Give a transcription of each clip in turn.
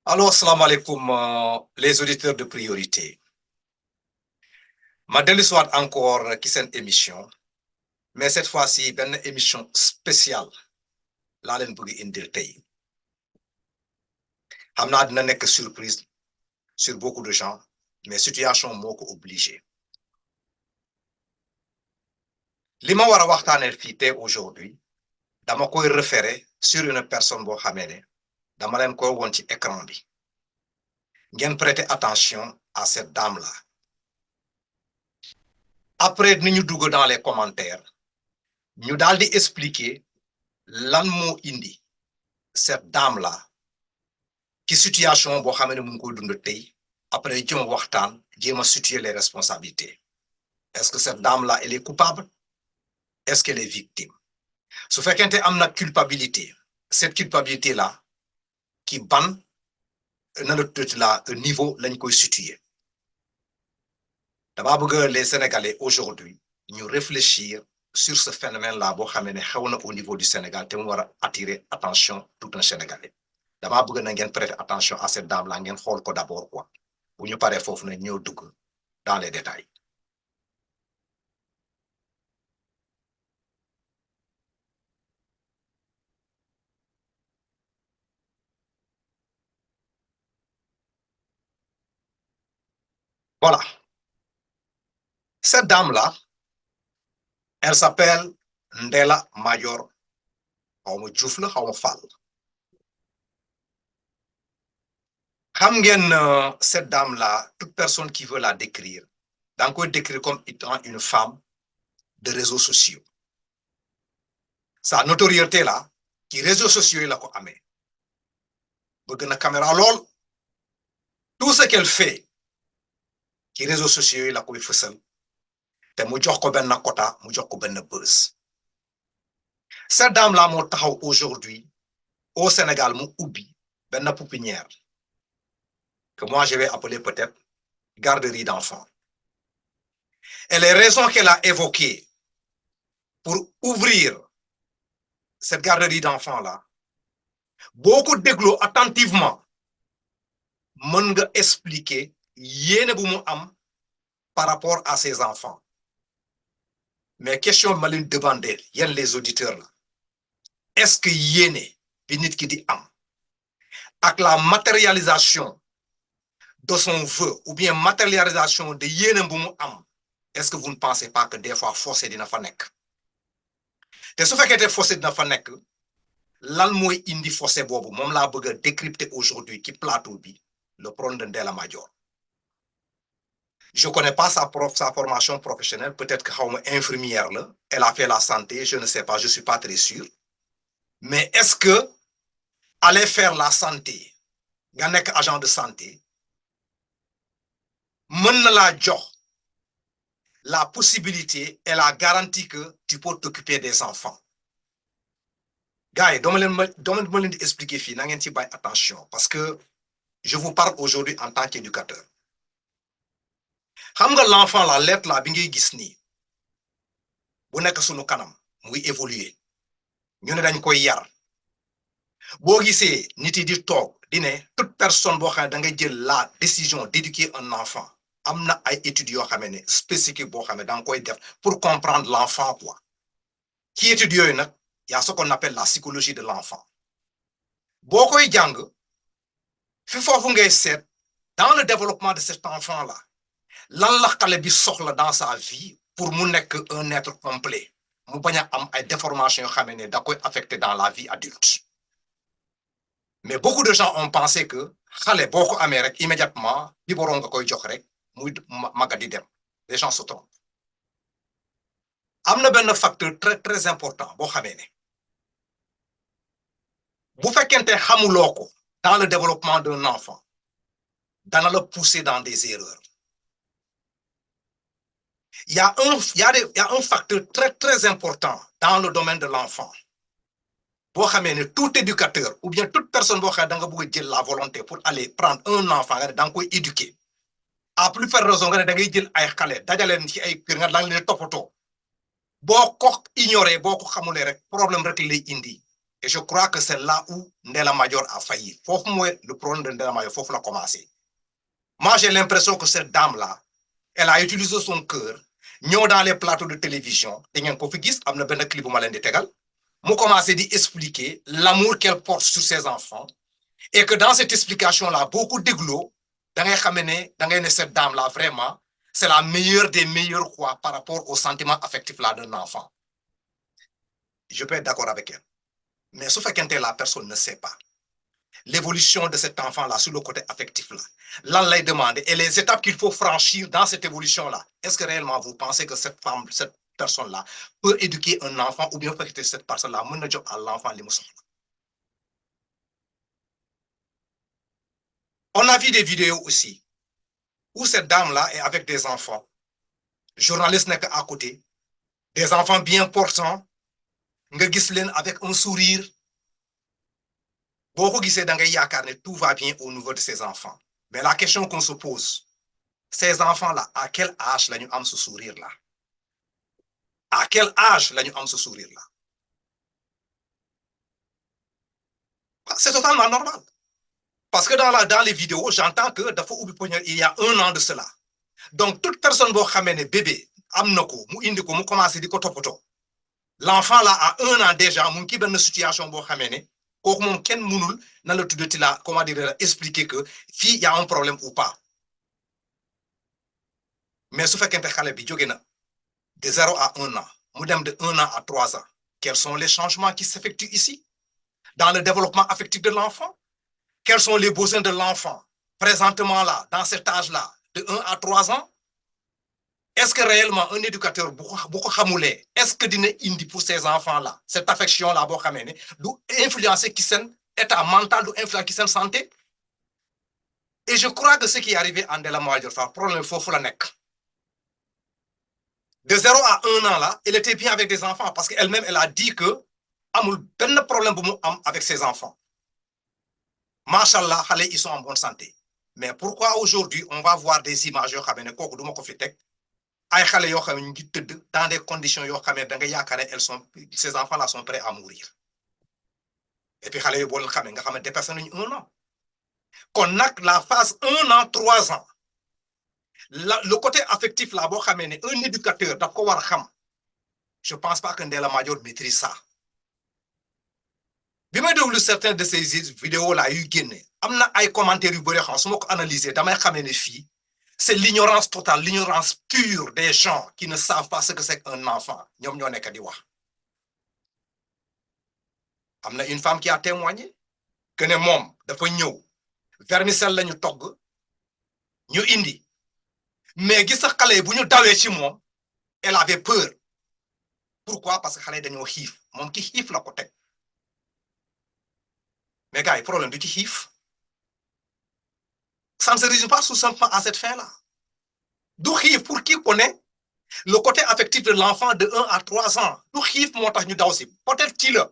Alors, salam alaikum, les auditeurs de priorité. Ma dellu soit encore qui une émission, mais cette fois-ci, une émission spéciale. Là, leen bëgg indil tey. Xam naa dina nekk surprise sur beaucoup de gens, mais situation moo ko obligé. Li ma war a waxtaanee fii tey aujourd'hui, dama koy référer sur une personne boo xamee ne dama leen koy won ci écran bi. Ngeen prêter attention à cette dame-là. Après, ni ñu dugg dans les commentaires, ñu daal di expliquer lan moo indi cette dame-là ci situation boo xamee ne mu ngi koy dund tey après jëm waxtaan jéem a situer les responsabilités. Est-ce que cette dame-là elle est coupable? Est-ce qu'elle est victime? Su fekkente am na culpabilité, cette culpabilité-là qui ban na la niveau lañ koy situer. Dama bëgg les Sénégalais aujourd'hui ñu réfléchir sur ce phénomène-là boo xamee ne xew na au niveau du Sénégal te mu war a attirer attention tout un Sénégalais. Dama bëgg na ngeen prêter attention à cette dame-là ngeen xool ko d'abord quoi bu ñu paree foofu na ñëw dugg dans les détails. Voilà. Cette dame-là, elle s'appelle Ndella Madior xawma Diouf la xawma Fall. Xam ngeen cette dame-là, toute personne qui veut la décrire, da nga koy décrire comme étant une femme de réseaux sociaux. Sa notoriété là, ci réseaux sociaux yi la ko amee. Bëgg na caméra lool. Tout ce qu'elle fait ci réseaux sociaux yi la koy fësal te mu jox ko benn quota, mu jox ko benn buzz. Cette dame-là moo taxaw aujourd'hui au Sénégal mu ubbi benn pouponnière que moi je vais appeler peut-être garderie d'enfants. Et les raisons qu'elle a évoquées pour ouvrir cette garderie d'enfants-là, beaucoup déglu attentivement mën nga expliquer yéene bu mu am par rapport à ses enfants. Mais question ma leen demander yéen les auditeurs là, est-ce que yéene bi nit ki di am ak la matérialisation de son vœu ou bien matérialisation de yéene bu mu am, est-ce que vous ne pensez pas que des fois forcé dina fa nekk? Te su fekkee te forcé dina fa nekk, lan mooy indi forcé boobu moom laa bëgg a décrypter aujourd'hui ci plateau bi, le problème de Ndella Madior. Je connais pas sa formation professionnelle, peut-être que xawma infirmière la, elle a fait la santé, je ne sais pas, je suis pas très sûr. Mais est-ce que aller faire la santé, nga nekk agent de santé, mën na la jox la possibilité et la garantie que tu peux t'occuper des enfants? Gars yi dama leen di expliquer fii na ngeen ci bàyyi attention parce que je vous parle aujourd'hui en tant qu'éducateur. Xam nga l'enfant la lettre la bi ngay gis nii bu nekk sunu kanam muy évoluer ñu ne dañ koy yar boo gisee nit yi di toog di ne toute personne boo xam ne da ngay jël la décision d'éduquer un enfant am na ay études yoo xam ne spécifique boo xam ne da nga koy def pour comprendre l'enfant quoi. Ci études yooyu nag y a ce qu'on appelle la psychologie de l'enfant. Boo koy jàng fi foofu ngay seet dans le développement de cet enfant là lan la xale bi soxla dans sa vie pour mu nekk un être complet mu bañ a am ay déformations yoo xam ne da koy affecter dans la vie adulte. Mais beaucoup de gens ont pensé que xale boo ko amee rek immédiatement biberon nga koy jox rek muy maga di dem. Les gens se trompent. Am na benn facteur très très important boo xamee ne bu fekkente xamuloo ko dans le développement d'un enfant dana la pousser dans des erreurs. Il y a un facteur très très important dans le domaine de l'enfant. Boo xamee ne tout éducateur ou bien toute personne boo xam ne da nga bëgg a jël la volonté pour aller prendre un enfant nga ne da nga koy éduquer à plus forte raison nga ne da ngay jël ay xale dajaleen ci ay kër nga da nga leen toppatoo boo ko ignorer boo ko xamulee rek problème rek lay indi Et je crois que c'est là où Ndella Madior a failli. Le problème de Ndella Madior, il faut commencer. Moi, j'ai l'impression que cette dame-là, elle a utilisé son cœur, ñëw dans les plateaux de télévision, te ngeen ko fi gis, am na benn clip bu ma leen di tegal, mu commencé di expliquer l'amour qu'elle porte sur ses enfants, et que dans cette explication-là, beaucoup d'églot, da ngay ne cette dame-là, vraiment, c'est la meilleure des meilleures quoi, par rapport au sentiment affectif là d'un enfant. Je peux être d'accord avec elle. Mais sauf que la personne ne sait pas l'évolution de cet enfant-là sur le côté affectif-là. Là, lay demande, et les étapes qu'il faut franchir dans cette évolution-là. Est-ce que réellement vous pensez que cette femme, cette personne-là peut éduquer un enfant ou bien que cette personne-là mën na jox à l'enfant li mu soxla? On a vu des vidéos aussi où cette dame-là est avec des enfants. Journaliste nekk à côté, des enfants bien portants, nga gis leen avec un sourire. Boo ko gisee da ngay yaakaar ne tout va bien au niveau de ces enfants. Mais la question qu'on se pose, ces enfants-là, à quel âge la ñu am ce sourire-là? À quel âge la ñu am ce sourire-là? C'est totalement normal. Parce que dans les vidéos, j'entends que il y a 1 an de cela. Donc, toute personne qui a un bébé, mu commencé à topoto. L'enfant là a 1 an déjà, mu ngi une situation bo xamé kooku moom kenn mënul nan la tuddati la comment dire expliquer que fii y a un problème ou pas. Mais su fekkente xale bi jóge na de 0 à 1 an mu dem de 1 an à 3 ans, quels sont les changements qui s'effectuent ici dans le développement affectif de l'enfant? Quels sont les besoins de l'enfant présentement là, dans cet âge-là, de 1 à 3 ans? Est-ce que réellement un éducateur, est-ce que dina indi pour ces enfants-là, cette affection-là, doit influencer qui s'en état mental, doit influencer qui s'en santé? Et je crois que ce qui est arrivé en Ndella Madior Fall, problème faut la nek. De 0 à 1 an là, elle était bien avec des enfants parce qu'elle-même, elle a dit que amul ben problème avec ses enfants. Machallah, ils sont en bonne santé. Mais pourquoi aujourd'hui on va voir des images dans des conditions ces enfants-là sont prêts à mourir. Et puis des personnes 1 an. Qu'on a la phase 1 an, 3 ans. Le côté affectif là, un éducateur, je ne pense pas que Ndella Madior maîtrise ça. Bi may déglu certains de ces vidéos là yu génne am na ay commentaires yu bëri xam su ma ko analyser damay xamee ne fii c'est l'ignorance totale, l'ignorance pure des gens qui ne savent pas ce que c'est qu'un enfant. ñoom ñoo nekk di wax. Am na une femme qui a témoigné que ne moom dafa ñëw vermicelle la ñu togg ñu indi mais gis sa xale bu ñu dawee ci moom elle avait peur. Pourquoi? Parce que xale dañoo xiif moom ki xiif la ko teg. Mais gars, le problème du xiif, ça ne se résume pas tout simplement à cette fin-là. Du xiif, pour qui connaît le côté affectif de l'enfant de 1 à 3 ans, du xiif, peut-être qu'il est.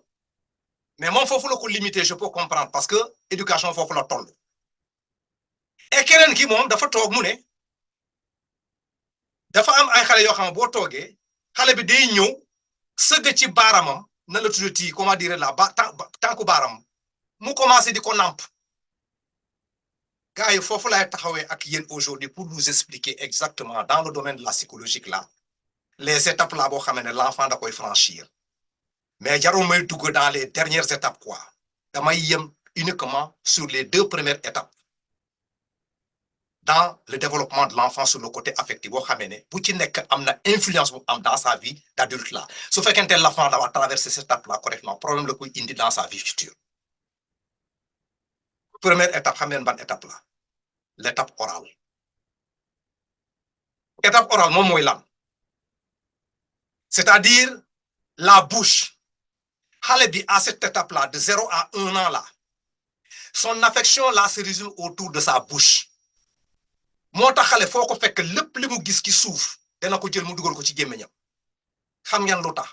Mais moi, il faut le limiter, je peux comprendre, parce que l'éducation, il faut le toll. Et quelqu'un qui m'a dafa toog mu ne dafa am ay xale yoo xam boo toogee xale bi day ñëw sëgg ci baaramam na la tuddati comment dire la tànku baaram mu commencé di ko namp. Gars, il faut la taxawee ak yéen aujourd'hui pour nous expliquer exactement dans le domaine de la psychologique là les étapes là boo xam ne l'enfant da koy franchir. Mais jarul may dugg dans les dernières étapes quoi. Damay yem uniquement sur les 2 premières étapes dans le développement de l'enfant sur le côté affectif boo xamee ne bu ci nekk am na influence bu am dans sa vie d'adulte là. Su fekkente l'enfant dafa traverser cette étape là correctement, problème la koy indi dans sa vie future. Première étape, xam ngeen ban étape là? L'étape orale. Étape orale moom mooy lan? C'est-à-dire la bouche. Xale bi à cette étape là de 0 à 1 an là, son affection là se résume autour de sa bouche. Moo tax xale foo ko fekk lépp li mu gis ki suuf dana ko jël mu dugal ko ci gémmiñam. Xam ngeen lu tax?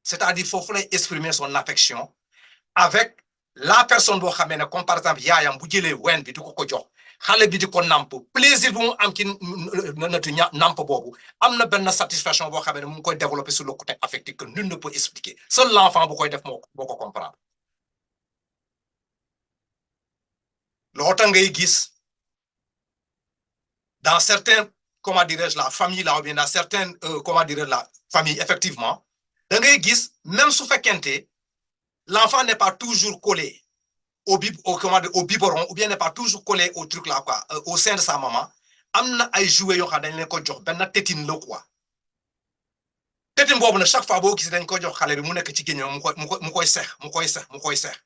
C'est-à-dire foofu lay exprimer son affection avec la personne boo xamee ne comme par exemple yaayam bu jëlee ween bi di ko jox xale bi di ko namp plaisir bu mu am ci namp boobu am na benn satisfaction boo xamee ne mu ngi koy développer sur le côté affectif que nul ne peut expliquer. Seul l'enfant bu koy def moo ko comprendre. loota ngay gis dans certains, comment dirais-je, la famille là, ou bien dans certaines, comment dirais-je, la famille, effectivement, da ngay gis même su fekkente l'enfant n'est pas toujours collé au biberon, ou bien n'est pas toujours collé au truc là, quoi, au sein de sa maman, am na ay jouets yoo xam dañ leen ko jox benn tétine la quoi. Tétine boobu nag chaque fois boo gis dañ ko jox xale bi mu nekk ci génneem mu koy seex.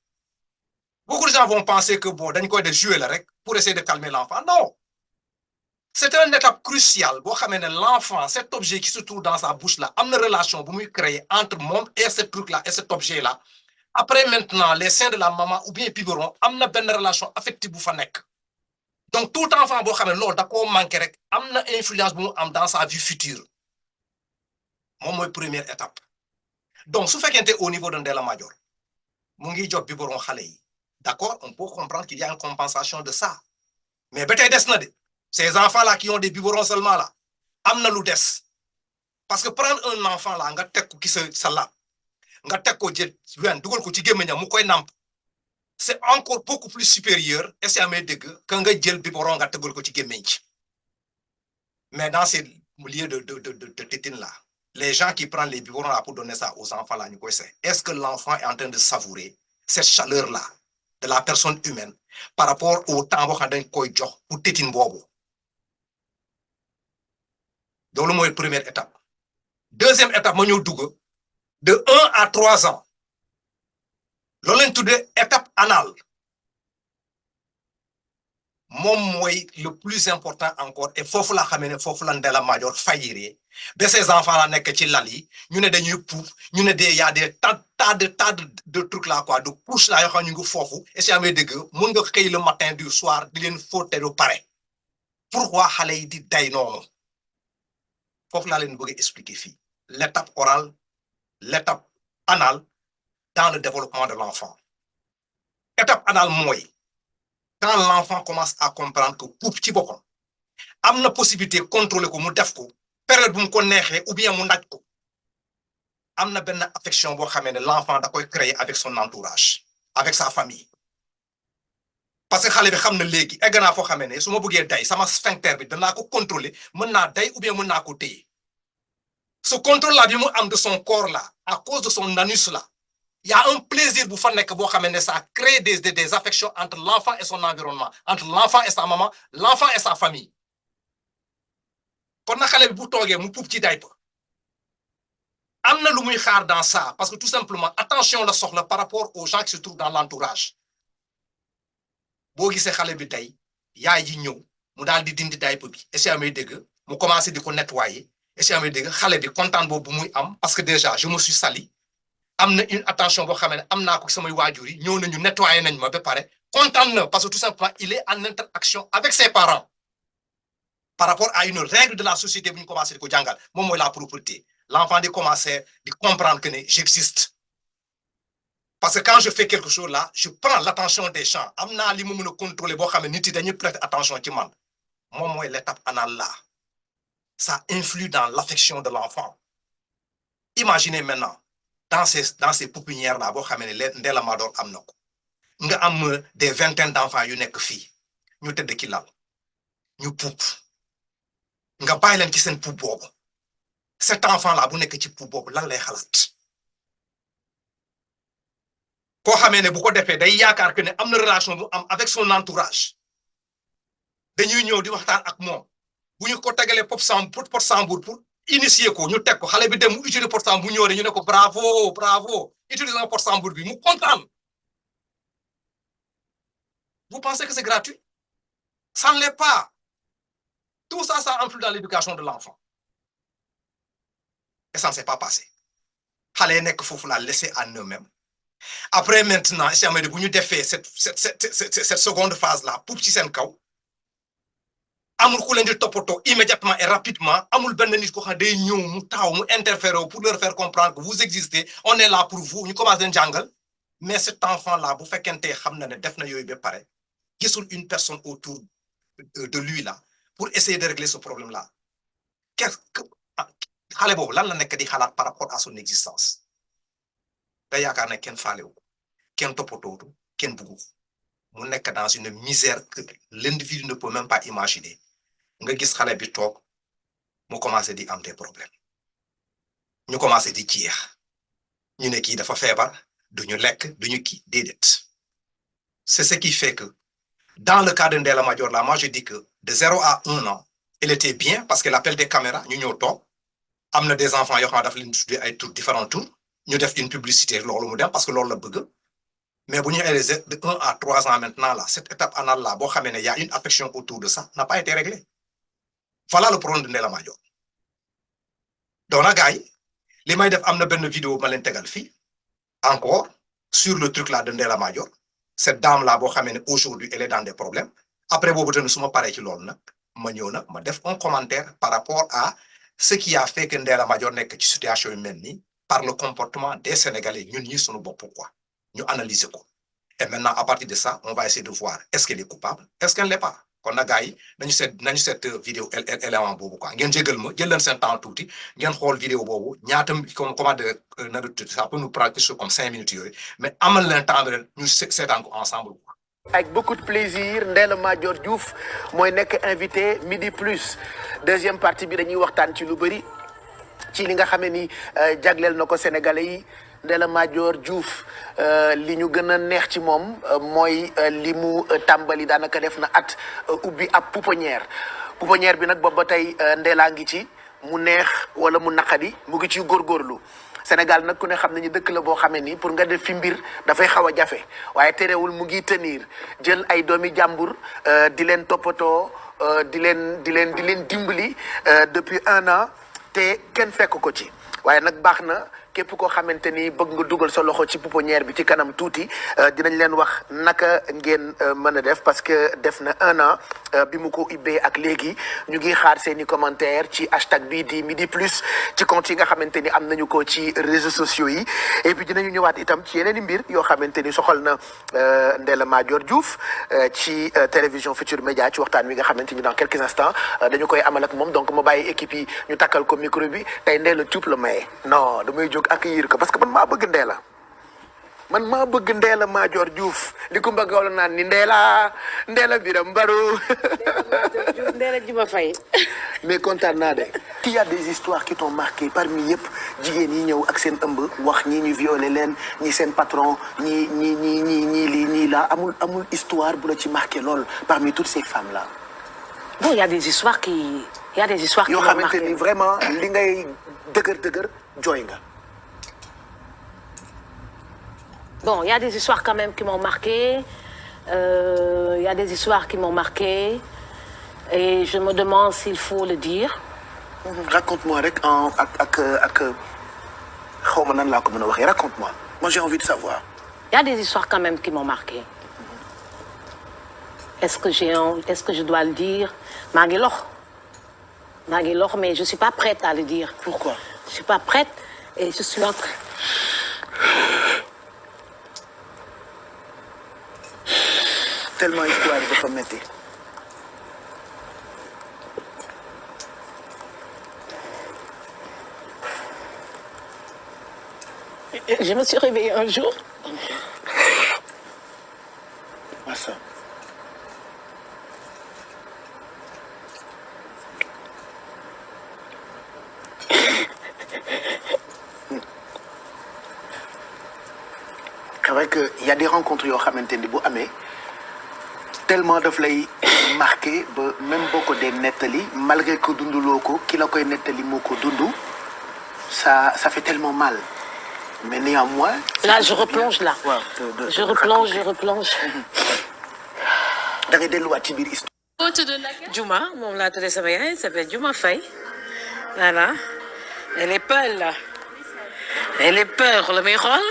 Beaucoup de gens vont penser que bon dañ koy def jouer la rek pour essayer de calmer l'enfant. Non. C'est une étape cruciale boo xamee ne l'enfant, cet objet qui se trouve dans sa bouche là, am na relation bu muy créer entre moom et ce truc là et cet objet là. Après maintenant, les seins de la maman ou bien biberon, am na benn relation affective bu fa nekk. Donc tout enfant boo xam ne loolu da koo manqué rek am na influence bu mu am dans sa vie future. Moom mooy première étape. Donc su fekkente au niveau de Ndella Madior mu ngi jox biberon xale yi. D'accord, on peut comprendre qu'il y a une compensation de ça. Mais ba tey des na de. Ces enfants-là qui ont des biberons seulement là, am na lu des. Parce que prendre un enfant là nga teg ko ki sa lap, nga teg ko jël dugal ko ci gémmiñam mu koy namp, c'est encore beaucoup plus supérieur, est-ce que amee dégg, que nga jël biberon nga tegal ko ci gémmiñ ci. Mais dans ces lieux de tétine là, les gens qui prennent les biberons là pour donner ça aux enfants là, ñu koy seet. Est-ce que l'enfant est en train de savourer cette chaleur là de la personne humaine par rapport au temps boo xam dañ koy jox pour tétine boobu? Donc, c'est la première étape. Deuxième étape, ma ñëw dugg de 1 à 3 ans. Loolu lañ tuddee étape anale. Moom mooy le plus important encore et foofu la xamee ne foofu la Ndella Madior fayiree ba ces enfants là nekk ci lal yi ñu ne dañuy puuf ñu ne y a des tas de trucs là quoi, de couches là yoo xam ñu ngi foofu et si amee dëgg mun nga xëy le matin du soir di leen fóote du pare. Pourquoi xale yi di day noonu? Foofu laa leen bëgg expliquer fii l'étape orale, l'étape anale dans le développement de l'enfant. Étape anale mooy quand l'enfant commence à comprendre que puuf ci boppam am na possibilité contrôler ko mu def ko période bu mu ko neexee ou bien mu naaj ko, am na benn affection boo xamee ne l'enfant da koy créer avec son entourage, avec sa famille. Parce que xale bi xam na léegi egg naa foo xamee ne su ma bëggee day sama sphincter bi danaa ko contrôler, mën naa day ou bien mën naa ko téye. Ce contrôle-là bi mu am de son corps là, à cause de son anus là, il y a un plaisir bu fa nekk boo xamee ne ça crée des affections entre l'enfant et son environnement, entre l'enfant et sa maman, l'enfant et sa famille. Kon na xale bi bu toogee mu puub ci diaper am na lu muy xaar dans ça parce que tout simplement attention la soxla par rapport aux gens qui se trouvent dans l'entourage. Boo gisee xale bi tey yaay ji ñëw mu daal di dindi diaper bi est-ce que amee dégg mu commencé di ko nettoyer est-ce que amee dégg xale bi kontaan boobu muy am parce que déjà je me suis sali. Am na une attention boo xamee ne am naa ko samay waajur yi ñëw nañu nettoyer nañ ma ba pare kontaan na parce que tout simplement il est en interaction avec ses parents par rapport à une règle de la société bu ñu commencé di ko jàngal moom mooy la propreté. L'enfant di commencer di comprendre que ne j'existe parce que quand je fais quelque chose là je prends l'attention des gens am naa li mu mën a contrôler boo xam ne nit yi dañuy prêter attention ci man. Moom mooy l'étape anale là, ça influe dans l'affection de l'enfant. Imaginez maintenant dans ces pouponnières là boo xamee ne Ndella Madior am na ko nga am des vingtaines d'enfants yu nekk fii ñu tëdd ki lal ñu puub nga bàyyi leen ci seen puub boobu. Cet enfant là bu nekk ci puub boobu lan lay xalaat koo xamee ne bu ko defee day yaakaar que ne am na relation bu am avec son entourage dañuy ñëw di waxtaan ak moom bu ñu ko tegalee pot sambour pour initier ko ñu teg ko xale bi dem mu utiliser pot sambour bu ñëwee ñu ne ko bravo utiliser un pot sambour bi mu kontaan. Vous pensez que c'est gratuit? Ça ne l'est pas. Tout ça, ça influe dans l'éducation de l'enfant. Et ça ne s'est pas passé. Xale yi nekk foofu la laisser à eux-mêmes. Après maintenant, si amee bu ñu defee cette seconde phase là puub ci seen kaw amul ku leen di toppatoo immédiatement et rapidement amul benn nit ko xam day ñëw mu taw mu interférer pour leur faire comprendre que vous existez, on est là pour vous ñu commencé leen jàngal. Mais cet enfant là bu fekkente xam na ne def na yooyu ba pare gisul une personne autour de lui là pour essayer de régler ce problème là. Qu'est-ce que xale boobu lan la nekk di xalaat par rapport à son existence? Da yaakaar ne kenn faalewu kenn toppatootu kenn buggu. mu nekk dans une misère que l'individu ne peut même pas imaginer nga gis xale bi toog mu commencé di am des problèmes ñu commencé di jeex ñu ne kii dafa feebar duñu lekk duñu kii déedéet c'est ce qui fait que dans le cas de Ndella Madior là moi je dis que de 0 à 1 an elle était bien parce qu'elle appelle des caméras ñu ñëw toog am na des enfants yoo xam ne daf leen tuddee ay tours différents tours ñu def une publicité loolu mu dem parce que loolu la bëgg mais bu ñu élevés de 1 à 3 ans maintenant là cette étape anale là boo xamee ne y a une affection autour de ça n'a pas été réglée voilà le problème de Ndella Madior donc nag gars yi li may def am na benn vidéo ma leen tegal fii encore sur le truc là de Ndella Madior cette dame là boo xamee ne aujourd'hui elle est dans des problèmes après boobu tamit su ma paree ci loolu nag ma ñëw nag ma def un commentaire par rapport à ce qui a fait que Ndella Madior nekk ci situation yu mel nii par le comportement des Sénégalais ñun ñi suñu bopp quoi ñu analyser ko et maintenant à partir de ça on va essayer de voir est-ce qu'elle est coupable est-ce qu'elle l'est pas kon nag gars yi nañu seet vidéo élément boobu quoi ngeen jégal ma jël leen seen temps tuuti ngeen xool vidéo boobu ñaatam comment de na ça peut nous prendre quelque chose comme 5 minutes yooyu mais amal leen temps de ñu seetaan ko ensemble quoi. Avec beaucoup de plaisir Ndella Madior Diouf mooy nekk invité Midi Plus deuxième partie bi dañuy waxtaan ci lu bëri ci li nga xamee ni jagleel na ko Sénégalais yi Ndella Madior Diouf li ñu gën a neex ci moom mooy li mu tàmbali daanaka def na at ubbi ab pouponnière bi nag boobu ba tey Ndella ngi ci mu neex wala mu naqadi mu ngi ci góorgóorlu Sénégal nag ku ne xam nañu dëkk la boo xamee ni pour nga def fi mbir dafay xaw a jafe waaye terewul mu ngi tenir jël ay doomi jàmbur di leen toppatoo di leen dimbali depuis 1 an te kenn fekk ko ci waaye nag baax na képp koo xamante ni bëgg nga dugal sa loxo ci pouponnière bi ci kanam tuuti dinañ leen wax naka ngeen mën a def parce que def na 1 an bi mu ko ubbee ak léegi ñu ngi xaar seeni commentaire ci hashtag bii di Midi Plus ci compte yi nga xamante ni am nañu ko ci réseaux sociaux yi et puis dinañu ñëwaat itam ci yeneen i mbir yoo xamante ni soxal na Ndella Madior Diouf ci télévision Futurs Médias ci waxtaan wi nga xamante ni dans quelques instants dañu koy amal ak moom donc ma bàyyi équipe yi ñu takkal ko micro bi tey Ndella Diouf la maye non damay jóg accueillir ko parce que man maa bëgg Ndella Madior Diouf li ko mbagg wala naan ni Ndella biram mbaru Ndella Diouf fay mais kontaan naa de il y a des histoires qui t'ont marqué parmi yëpp jigéen yi ñëw ak seen ëmb wax ñii ñu violé leen ñi seen patron ñii lii ñii la amul histoire bu la ci marqué lool parmi toutes ces femmes là. bon il y a des histoires qui yoo xamante ni vraiment li ngay dëgër jooy nga. Bon, il y a des histoires quand même qui m'ont marqué. Il y a des histoires qui m'ont marqué. Et je me demande s'il faut le dire. Raconte-moi rek ak xaw ma nan laa ko mën a waxee raconte-moi. Moi j'ai envie de savoir. Il y a des histoires quand même qui m'ont marqué. Est-ce que je dois le dire? maa ngi lox mais je suis pas prête à le dire. Pourquoi? Je suis pas prête et je suis en train. Tellement histoire dafa métti. Je me suis réveillée un jour. Massa. C'est vrai que y a des rencontres yoo xamante ni bu amee. Tellement daf lay marqué ba même boo ko dee nettali malgré que dunduloo ko ki la koy nettali moo ko dund ça fait tellement mal mais néanmoins. Là je replonge là. waaw je replonge. da ngay delluwaat ci biir histoire. boo tudd nag. Juma moom laa tuddee sama yaay s'appelle Juma Faye voilà elle est peur la muy xool.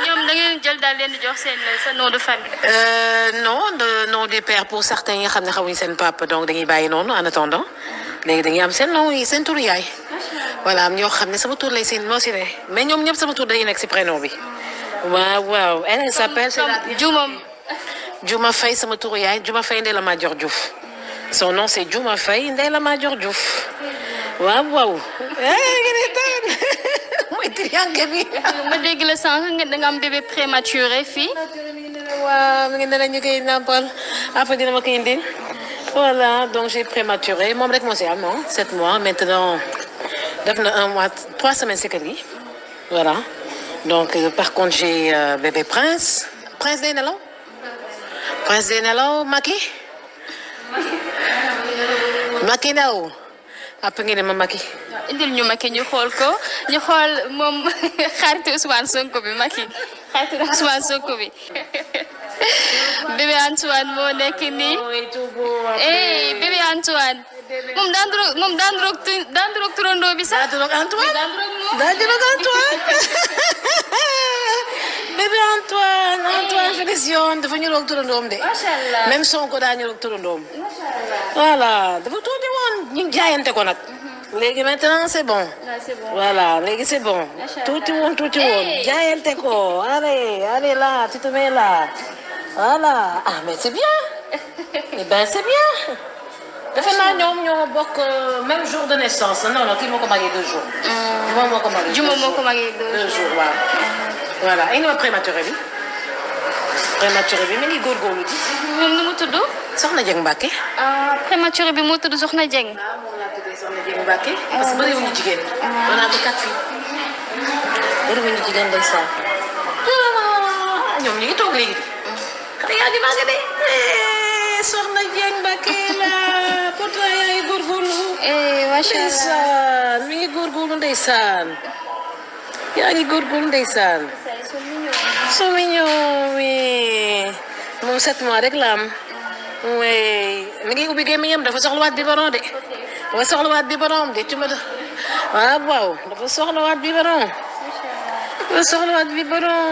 ñoom da ngeen jël daal leen di jox sa nom de famille. Non le nom du père pour certains yi nga xam ne xamuñ seen papa donc dañuy bàyyi noonu en attendant léegi dañuy am seen nom yi seen turu yaay. voilà am ñoo xam ne sama tur lay seen moo si ne mais ñoom ñëpp sama tur dañuy nekk si prénom bi. waaw elle s'appelle Juma Faye sama turu yaay Juma Faye Ndella Madior Diouf son nom c'est Juma Faye Ndella Madior Diouf waaw. mooy triangle bi. ma dégg la sànq da nga am bébé prématuré fii. waaw mi ngi ne la ñu koy nampal après dina ma koy indil voilà donc j'ai prématuré moom rek moo si am 7 mois maintenant def na 1 mois 3 semaines c'est que lii voilà donc par contre j'ai bébé Prince day nelaw Macky ndaw après ngeen ne ma Macky indil ñu Macky ñu xool ko ñu xool moom xaritu Ousmane Sonko bi Macky xaritu Ousmane Sonko bi bébé Antoine moo nekk nii bébé Antoine moom daan droog turandoo bi sax daa droog Antoine bébé Antoine félicitations dafa ñu roog turandoom de machallah même Sonko daa ñu roog turandoom voilà dafa tuuti woon ñu jaayante ko nag léegi maintenant c'est bon voilà léegi c'est bon tuuti woon jaayante ko allez là tu te mets là voilà ah mais c'est bien eh ben c'est bien defe naa ñoom ñoo bokk même jour de naissance non kii moo ko magee 2 jours moom moo ko magee Juma moo ko magee 2 jours waaw voilà ay na ma prématuré bi mi ngi góorgóorlu ji moom nu mu tudd Soxna Dieng Mbacké prématuré bi moo tudd Soxna Dieng moom laa tuddee Soxna Dieng Mbacké parce que bëriwuñu jigéen on a que 4 filles bëriwuñu jigéen ndeysaan ñoom ñu ngi toog léegi xale yaa ngi màgg de Soxna Dieng Mbacké la pourtant yaa ngi góorgóorlu macha allah ndeysaan mi ngi góorgóorlu ndeysaan yaa ngi góorgóorlu ndeysaan so mignon oui moom 7 mois rek la am oui mi ngi ubbi gémmiñam dafa soxlawaat biberon de tu ma waaw dafa soxlawaat biberon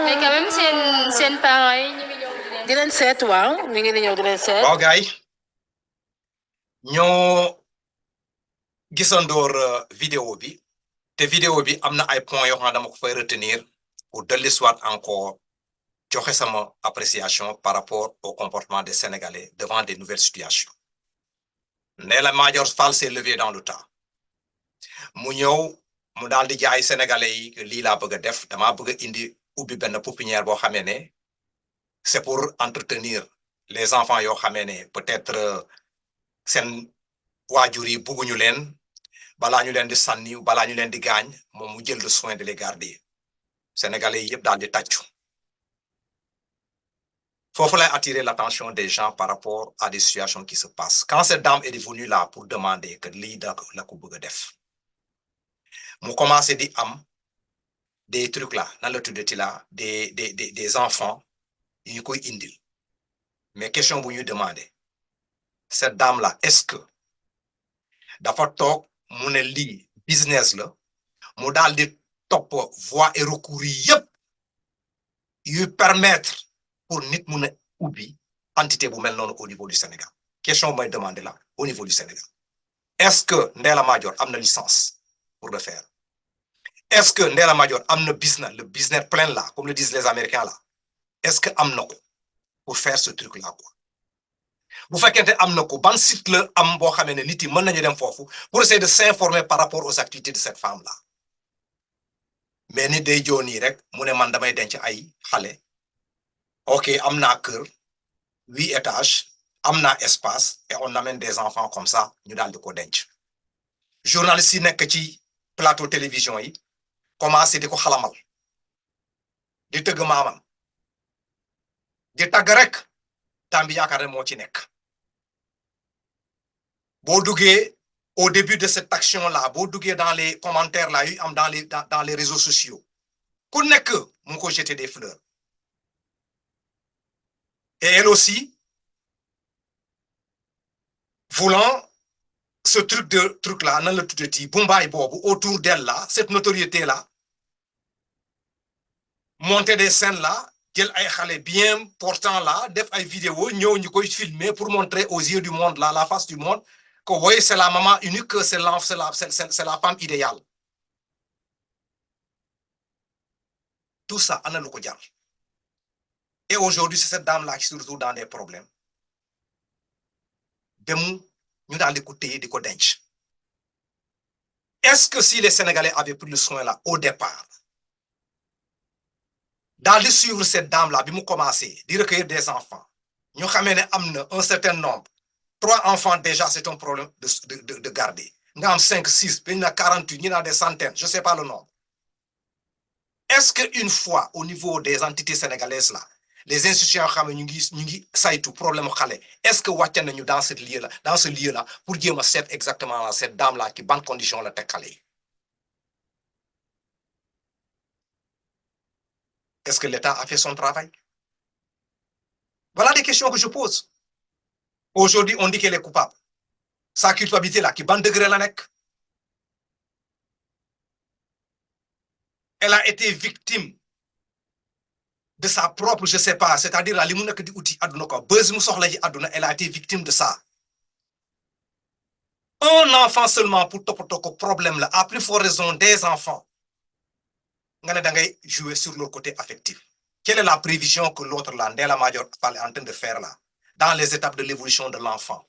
mais quand même seen parents yi ñu ngi ñëw di leen seet waaw ñu ngi ñëw di leen seet waaw gars yi ñoo gisandoor vidéo bi te vidéo bi am na ay points yoo xam ne dama ko fay retenir pour dellu soit encore joxe sama appréciation par rapport au comportement des Sénégalais devant des nouvelles situations. Ndella Madior Fall s'est levé dans le temps mu ñëw mu daal di jaay Sénégalais yi que lii laa bëgg a def dama bëgg a indi ubbi benn pépinière boo xamee ne c'est pour entretenir les enfants yoo xamee ne peut-être seen waajur yi bugguñu leen balaa ñu leen di sànni balaa ñu leen di gaañ moom mu jël le soin de les garder Sénégalais yi yëpp daal di tàccu foofu lay attirer l'attention des gens par rapport à des situations qui se passent quand cette dame est venue là pour demander que lii da la ko bëgg a def mu commencé di am des trucs là nan la tuddati là des enfants yu ñu koy indil mais question bu ñuy demander cette dame là est-ce que dafa toog mu ne lii business la mu daal di topp voies et recours yëpp yuy permettre pour nit mun a ubbi entité bu mel noonu au niveau du Sénégal question bu may demander là au niveau du Sénégal est-ce que Ndella Madior am na licence pour le faire est-ce que Ndella Madior am na le business plein là comme le disent les Américains là est-ce que am na ko pour faire ce truc là quoi bu fekkente am na ko ban site la am boo xamee ne nit yi mën nañu dem foofu pour essayer de s'informer par rapport aux activités de cette femme là mais nit day joo nii rek mu ne man damay denc ay xale ok am naa kër 8 étages am naa espace et on amène des enfants comme ça ñu daal di ko denc journalistes yi nekk ci plateau télévision yi commencé di ko xalamal di tëgg maamam di tagg rek tam bi yaakaar ne moo ci nekk boo duggee au début de cette action là boo duggee dans les commentaires là yu am dans les réseaux sociaux ku nekk mu ko jeter des fleurs et elle aussi voulant ce truc là nan la tuddati bumbaay boobu autour d'elle là cette notoriété là monter des scènes là jël ay xale bien portant là def ay vidéo ñëw ñu koy filmer pour montrer aux yeux du monde là la face du monde que oui c'est la maman unique c'est la femme idéale tout ça ana lu ko jar et aujourd'hui c'est cette dame là qui se retrouve dans des problèmes demu ñu daal di ko téye di ko denc est-ce que si les Sénégalais avaient pris le soin là au départ Dans de suivre cette dame-là, bi mu commencé di recueillir des enfants ñu xamee ne am na un certain nombre 3 enfants déjà c'est un problème de garder nga am 5 6 ba ñu na 48 ñu naan des centaines je sais pas le nombre. Est-ce qu'une fois au niveau des entités sénégalaises là les institutions xam ne ñu ngi saytu problème xale est-ce que wàcce nañu dans ce lieu là pour jéem a seet exactement là cette dame là qui ban condition la teg xale yi. Est-ce que l'État a fait son travail? Voilà des questions que je pose. Aujourd'hui, on dit qu'elle est coupable. Sa culpabilité là, qui ban degré la nekk. Elle a été victime de sa propre, je sais pas, c'est-à-dire la li mu nekk di uti àdduna ko buzz mu soxla ji àdduna, elle a été victime de ça. Un enfant seulement pour toppatoo ko problème là, à plus forte raison des enfants. Nga ne da ngay jouer sur le côté affectif. Quelle est la prévision que l'autre là, Ndella Madior Fall est en train de faire là, dans les étapes de l'évolution de l'enfant?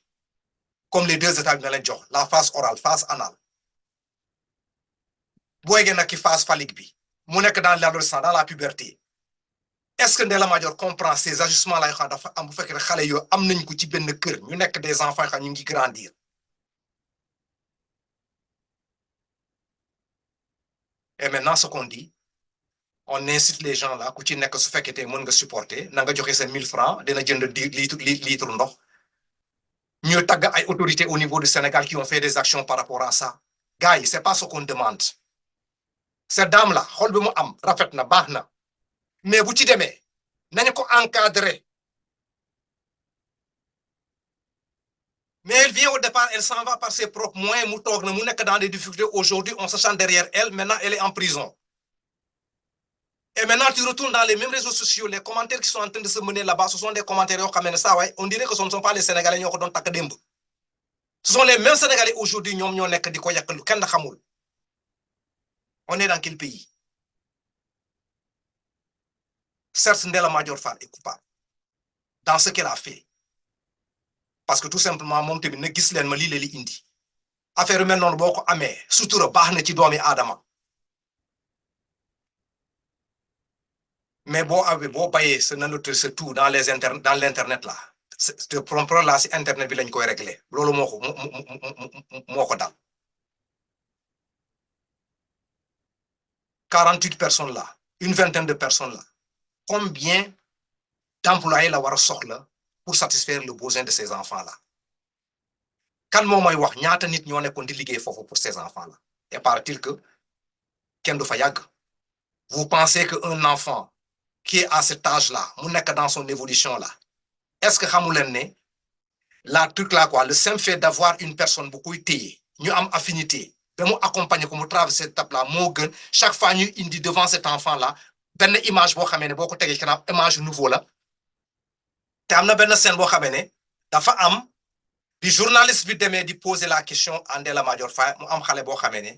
Comme les 2 étapes de la phase orale, phase anale. Booy gi nag ki phase phallique bi, mu nekk dans l'adolescence, dans la puberté. Est-ce que Ndella Madior comprend ces ajustements là yoo xam dafa am bu fekkee xale yoo am nañ ko ci benn kër ñu nekk des enfants yoo xam ñu ngi grandir. Et maintenant ce qu'on dit, on incite les gens là ku ci nekk su fekkee tey mën nga supporter na nga joxe sa 1000 francs dina jënd litre ndox. Ñu tagg ay autorités au niveau du Sénégal qui ont fait des actions par rapport à ça. Gars yi c'est pas ce qu'on demande. Cette dame là xol bi mu am rafet na baax na mais bu ci demee nañu ko encadrer. Mais elle vient au départ, elle s'en va par ses propres moyens, mu toog na mu nekk dans des difficultés. Aujourd'hui, on se chante derrière elle. Maintenant, elle est en prison. Et maintenant, tu retournes dans les mêmes réseaux sociaux, les commentaires qui sont en train de se mener là-bas, ce sont des commentaires on dirait que ce ne sont pas les Sénégalais qui ont donné takk démb. Ce sont les mêmes Sénégalais aujourd'hui ñoom ñoo nekk di ko yàq lu kenn xamul. On est dans quel pays? Certes, Ndella Madior Fall est coupable dans ce qu'elle a fait. Parce que tout simplement moom tamit na gis leen ma lii la li indi affaire yu mel noonu boo ko amee sutura baax na ci doomi aadama mais boo bayee sa nanote sa tout dans l'internet là ce problème là si internet bi lañ koy régler loolu moo ko dal 48 personnes là une vingtaine de personnes là combien d'employés la war a soxla pour satisfaire le besoin de ces enfants-là. Kan moo may wax ñaata nit ñoo nekkoon di liggéey foofu pour ces enfants-là. Et paraît-il que kenn du fa yàgg. Vous pensez qu'un enfant qui est à cet âge-là, mu nekk dans son évolution là, est-ce que xamu leen ne la truc là quoi, le simple fait d'avoir une personne bu koy téye ñu am affinité ba mu accompagner ko mu traverser cette étape là moo gën chaque fois ñu indi devant cet enfant-là benn image boo xamee ne boo ko tegee kanam image nouveau la. te am na benn scène boo xamee ne dafa am bi journaliste bi demee di poser la question à Ndella Madior Fall mu am xale boo xamee ne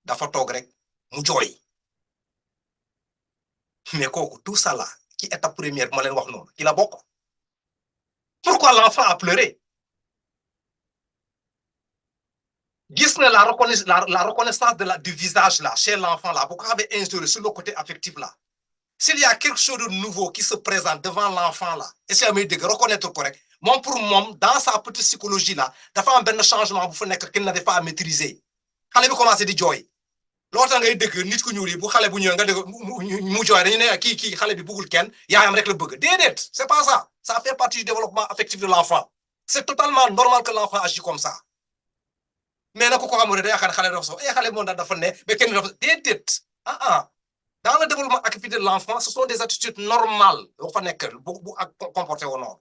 dafa toog rek mu jooy mais kooku tout ça là ci étape première bi ma leen wax noonu ci la bokk. Pourquoi l'enfant a pleuré? Gis na la reconnaissance du visage là chez l'enfant là bu ko xamee instauré sur le côté affectif là. S'il y a quelque chose de nouveau qui se présente devant l'enfant là, et si elle de reconnaître correct, moi pour moi, dans sa petite psychologie là, dafa am benn changement bu fa nekk qu'elle n'avait pas à maîtriser. Xale bi commencé di jooy. Loolu ngay dégg nit ku ñuul yi bu xale bu ñëw nga dégg mu jooy dañu ne kii xale bi bëggul kenn yaayam rek la bëgg. Déedéet, c'est pas ça. Ça fait partie du développement affectif de l'enfant. C'est totalement normal que l'enfant agisse comme ça. Mais na ko xamul day yaakaar xale dafa so xale bi moom dafa ne ba kenn dafa déedéet. Dans le développement affectif de l'enfant, ce sont des attitudes normales. Comporter au nord.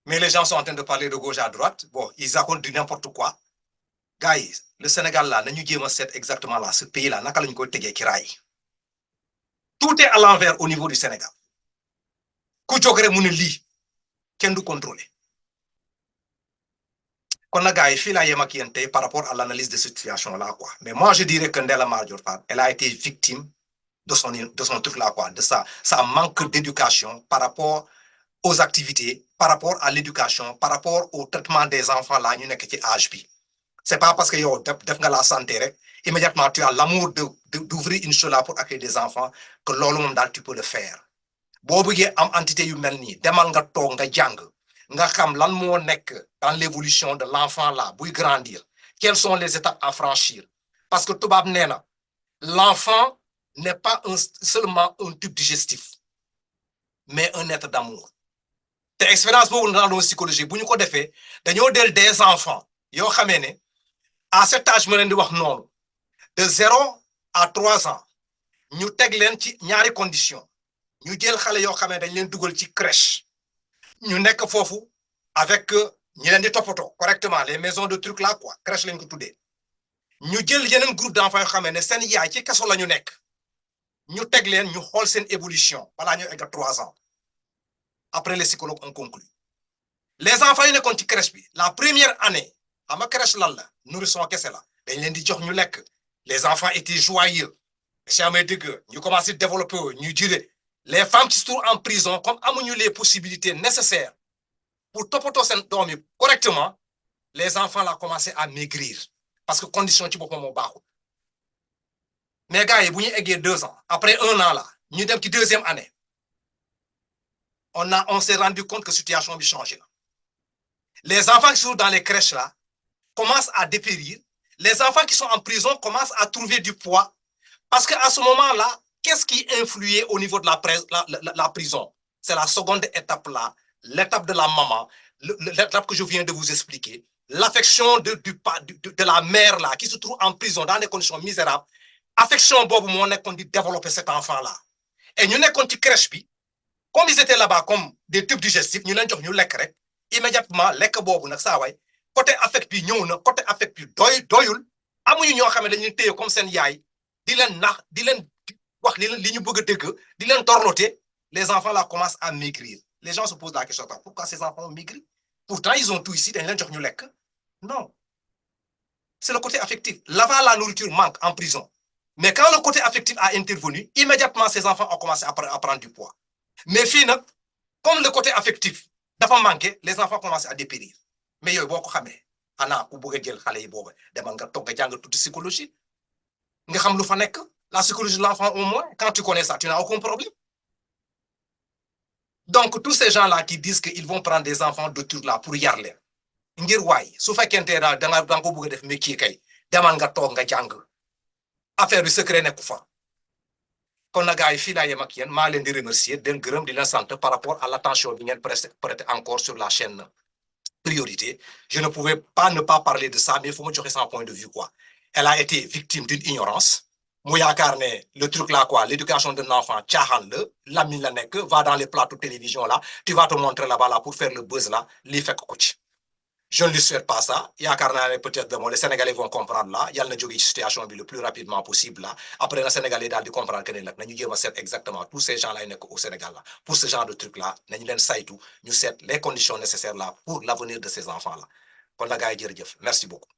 Mais les gens sont en train de parler de gauche à droite. Bon, ils racontent du n'importe quoi. Guys, le Sénégal là, nous disons exactement là, ce pays là, tout est à l'envers au niveau du Sénégal. Ku jogre mu ne lii kenn du contrôler. Kon na gars yi fii laa yem ak yéen tey par rapport à l'analyse de cette situation là quoi. Mais moi je dirais que Ndella Madior Fall, elle a été victime de son truc là quoi, de ça manque d'éducation par rapport aux activités, par rapport à l'éducation, par rapport au traitement des enfants là ñu nekk ci âge bi. C'est pas parce que yow def nga la santé rek immédiatement tu as l'amour d'ouvrir une chose là pour accueillir des enfants que loolu moom daal tu peux le faire boo bëggee am entité yu mel nii demal nga toog nga jàng nga xam lan moo nekk dans l'évolution de l'enfant là buy grandir quelles sont les étapes à franchir parce que tubaab nee na l'enfant n'est pas seulement un tube digestif mais un être d'amour te expérience boobu dans la psychologie bu ñu ko defee dañoo del des enfants yoo xamee ne à cet âge ma leen di wax noonu de 0 à 3 ans ñu teg leen ci ñaari conditions ñu jël xale yoo xam ne dañ leen dugal ci crèche ñu nekk foofu avec ñi leen di toppatoo correctement les maisons de trucs là quoi crèche lañ ko tuddee ñu jël yeneen groupe d'enfants yoo xam ne seen yaay ci kaso la ñu nekk ñu teg leen ñu xool seen évolution balaa ñu egg à 3 ans après les psychologues ont conclu les enfants yi nekkoon ci crèche bi la première année xam nga crèche lan la nourrisson kese la dañ leen di jox ñu lekk les enfants étaient joyeux chamay dëgg ñu commencé développer ñu jure les femmes qui se trouvent en prison comme amuñu les possibilités nécessaires pour toppatoo seen doom yi correctement les enfants là commencé à maigrir parce que condition ci boppam moo baaxul mais gars yi bu ñu eggee 2 ans après 1 an là ñu dem ci 2e année on s'est rendu compte que situation bi changé na les enfants qui sont dans les crèches là commencent à dépérir les enfants qui sont en prison commencent à trouver du poids parce que à ce moment-là qu'est-ce qui influait au niveau de la prison? C'est la seconde étape là, l'étape de la maman, l'étape que je viens de vous expliquer, l'affection de la mère là, qui se trouve en prison dans des conditions misérables. Affection bobu mo nekkoon di développer cet enfant là. Et ñu nekkoon ci crèche bi, comme ils étaient là-bas comme des tubes digestifs, ñu leen jox ñu lekk rek, immédiatement lekk bobu nag saa waay côté affect bi ñëw na, côté affect bi doyul, amuñu ñoo xam ne dañuy téye comme seen yaay di leen nax di leen wax li ñu bëgg a dégg di leen torloter, les enfants là commencent à maigrir. Les gens se posent la question, pourquoi ces enfants ont maigri? Pourtant, ils ont tout ici, dañ leen jox ñu lekk. Non. C'est le côté affectif. Là-bas, la nourriture manque en prison. Mais quand le côté affectif a intervenu, immédiatement, ces enfants ont commencé à prendre du poids. Mais finalement, comme le côté affectif dafa manqué, les enfants commencent à dépérir. Mais yow boo ko xamee xanaa ku bëgg a jël xale yi boobu demal nga toog nga jàng tuuti psychologie nga xam lu fa nekk la psychologie de l'enfant au moins quand tu connais ça tu n'as aucun problème. Donc tous ces gens-là qui disent qu'ils vont prendre des enfants de trucs là pour yar leen ngir waay su fekkente da nga ko bëgg a def métier kay demal nga toog nga jàng affaire bi secret nekku fa. kon na gars yi fii laa yem ak yéen maa leen di remercier di leen gërëm di leen sant par rapport à l'attention bi ngeen prêter encore sur la chaîne Priorité. Je ne pouvais pas ne pas parler de ça mais il faut me joxe son point de vue quoi. Elle a été victime d'une ignorance. mu yaakaar ne le truc là quoi, l'éducation d'un enfant caaxaan la Lamine la nekk va dans les plateaux de télévision là, tu vas te montrer là-bas là pour faire le buzz là, lii fekk ko ci. Je ne lui souhaite pas ça. yaakaar naa ne peut-être les Sénégalais vont comprendre là, yàlla na jóge ci situation bi le plus rapidement possible là. Après les Sénégalais daal di comprendre que ne nag nañu jéem a seet exactement tous ces gens là yi nekk au Sénégal là pour ce genre de truc là nañu leen saytu ñu seet les conditions nécessaires là pour l'avenir de ces enfants là. kon la gars yi jërëjëf merci beaucoup.